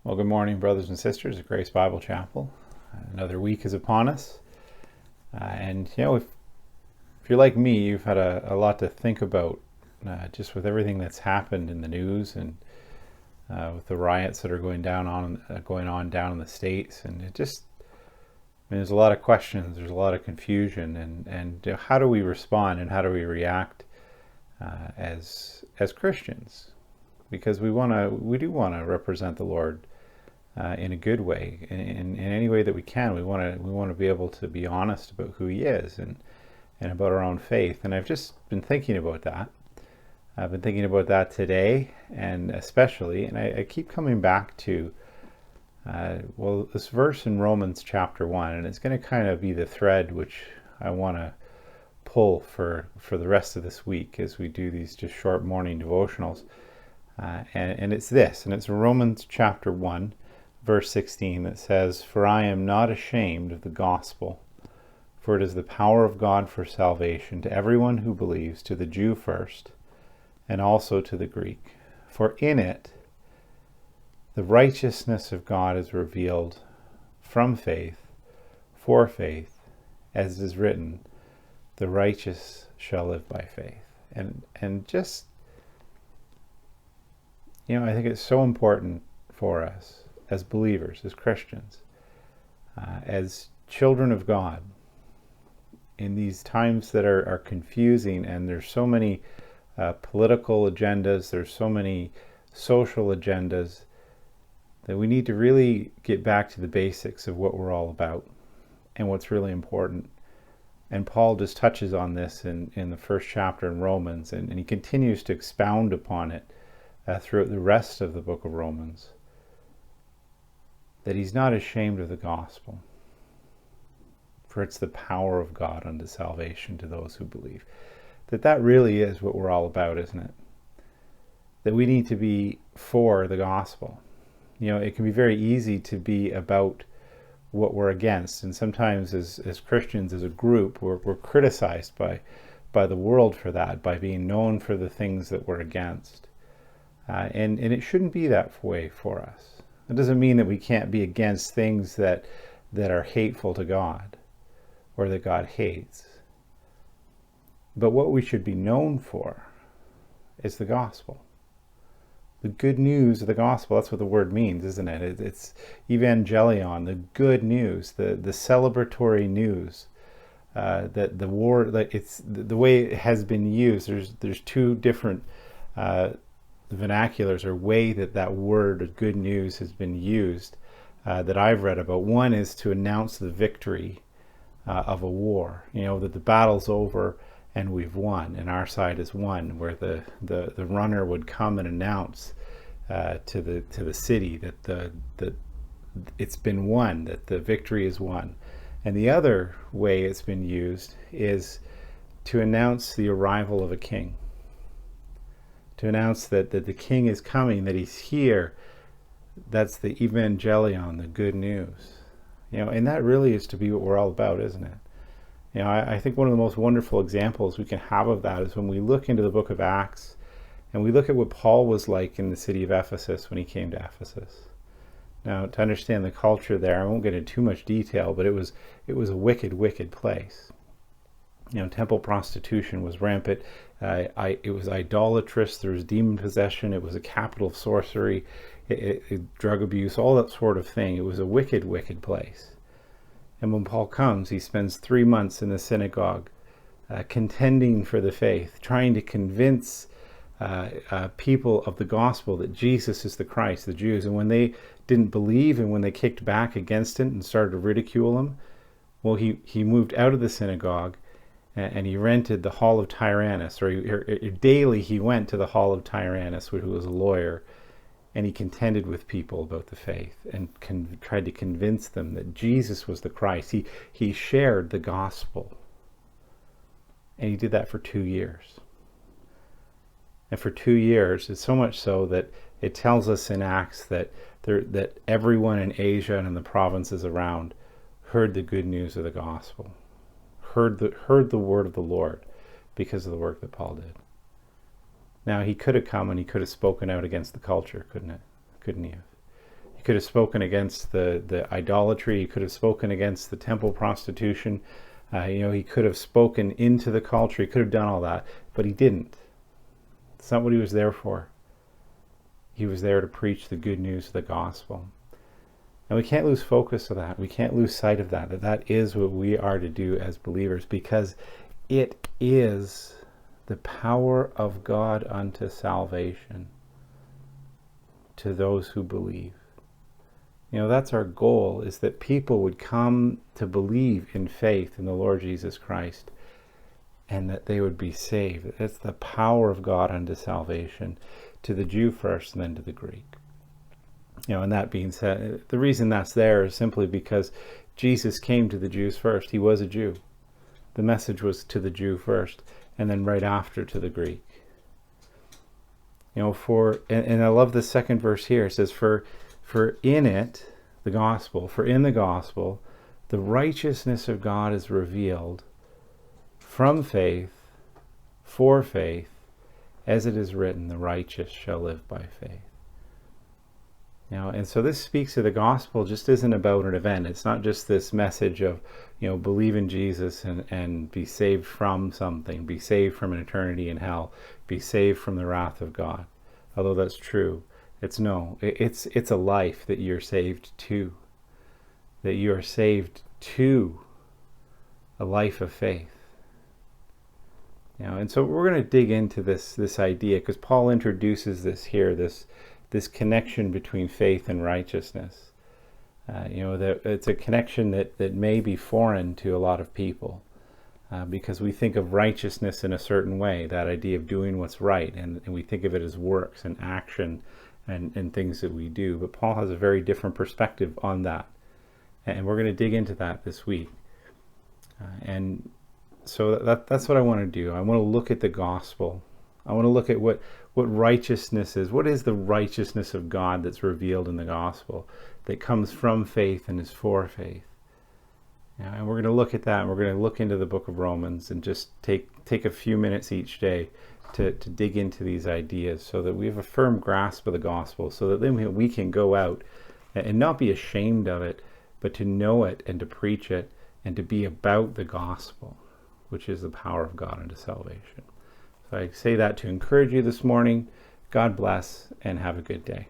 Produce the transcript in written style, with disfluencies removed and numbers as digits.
Well, good morning, brothers and sisters at Grace Bible Chapel. Another week is upon us. If you're like me, you've had a lot to think about just with everything that's happened in the news and with the riots that are going on down in the States. And there's a lot of questions, there's a lot of confusion. And how do we respond and how do we react as Christians? Because we do want to represent the Lord in a good way, in any way that we can. We want to be able to be honest about who He is and about our own faith. And I've just been thinking about that. I've been thinking about that today, and especially, and I keep coming back to this verse in Romans chapter 1, and it's going to kind of be the thread which I want to pull for the rest of this week as we do these just short morning devotionals. And it's this, and it's Romans chapter 1, verse 16, that says, "For I am not ashamed of the gospel, for it is the power of God for salvation to everyone who believes, to the Jew first, and also to the Greek. For in it the righteousness of God is revealed from faith, for faith, as is written, the righteous shall live by faith." And just, I think it's so important for us as believers, as Christians, as children of God, in these times that are confusing, and there's so many political agendas, there's so many social agendas, that we need to really get back to the basics of what we're all about and what's really important. And Paul just touches on this in the first chapter in Romans, and he continues to expound upon it throughout the rest of the book of Romans, that he's not ashamed of the gospel, for it's the power of God unto salvation to those who believe. That really is what we're all about, isn't it? That we need to be for the gospel. It can be very easy to be about what we're against, and sometimes as Christians, as a group, we're criticized by the world for that, by being known for the things that we're against. And it shouldn't be that way for us. It doesn't mean that we can't be against things that are hateful to God or that God hates. But what we should be known for is the gospel. The good news of the gospel. That's what the word means, isn't it? It's evangelion, the good news, the celebratory news. That the war, it's the way it has been used. There's two different vernaculars or way that word of good news has been used that I've read about. One is to announce the victory of a war, that the battle's over and we've won and our side has won, where the runner would come and announce to the city that it's been won, that the victory is won. And the other way it's been used is to announce the arrival of a king, to announce that the king is coming, that he's here. That's the evangelion, the good news. And that really is to be what we're all about, isn't it? I think one of the most wonderful examples we can have of that is when we look into the book of Acts and we look at what Paul was like in the city of Ephesus when he came to Ephesus. Now, to understand the culture there, I won't get into too much detail, but it was a wicked, wicked place. Temple prostitution was rampant. It was idolatrous. There was demon possession. It was a capital of sorcery, drug abuse, all that sort of thing. It was a wicked, wicked place. And when Paul comes, he spends 3 months in the synagogue contending for the faith, trying to convince people of the gospel that Jesus is the Christ, the Jews. And when they didn't believe and when they kicked back against it and started to ridicule him, well, he moved out of the synagogue and he rented the Hall of Tyrannus, or daily he went to the Hall of Tyrannus, who was a lawyer, and he contended with people about the faith and tried to convince them that Jesus was the Christ. He shared the gospel, and he did that for 2 years. And for 2 years, it's so much so that it tells us in Acts that everyone in Asia and in the provinces around heard the good news of the gospel, heard the word of the Lord because of the work that Paul did. Now, he could have come and he could have spoken out against the culture, couldn't he have? could have spoken against the idolatry. He could have spoken against the temple prostitution. He could have spoken into the culture. He could have done all that, but he didn't. It's not what he was there for. He was there to preach the good news of the gospel. And we can't lose focus of that. We can't lose sight of that that is what we are to do as believers, because it is the power of God unto salvation to those who believe. That's our goal, is that people would come to believe in faith in the Lord Jesus Christ, and that they would be saved. It's the power of God unto salvation to the Jew first and then to the Greek. And that being said, the reason that's there is simply because Jesus came to the Jews first. He was a Jew. The message was to the Jew first, and then right after to the Greek. And I love the second verse here. It says, for in it, the gospel, for in the gospel, the righteousness of God is revealed from faith, for faith, as it is written, the righteous shall live by faith. And so this speaks of the gospel just isn't about an event. It's not just this message of, believe in Jesus and be saved from something, be saved from an eternity in hell, be saved from the wrath of God. Although that's true, it's a life that you're saved to, that you are saved to a life of faith. And so we're going to dig into this idea, because Paul introduces this here, this connection between faith and righteousness. That it's a connection that may be foreign to a lot of people, because we think of righteousness in a certain way, that idea of doing what's right, and we think of it as works and action and things that we do. But Paul has a very different perspective on that, and we're going to dig into that this week. And so that's what I want to do. I want to look at the gospel. I want to look at what righteousness is. What is the righteousness of God that's revealed in the gospel, that comes from faith and is for faith? And we're going to look at that, and we're going to look into the book of Romans and just take a few minutes each day to dig into these ideas, so that we have a firm grasp of the gospel, so that then we can go out and not be ashamed of it, but to know it and to preach it and to be about the gospel, which is the power of God unto salvation. So I say that to encourage you this morning. God bless, and have a good day.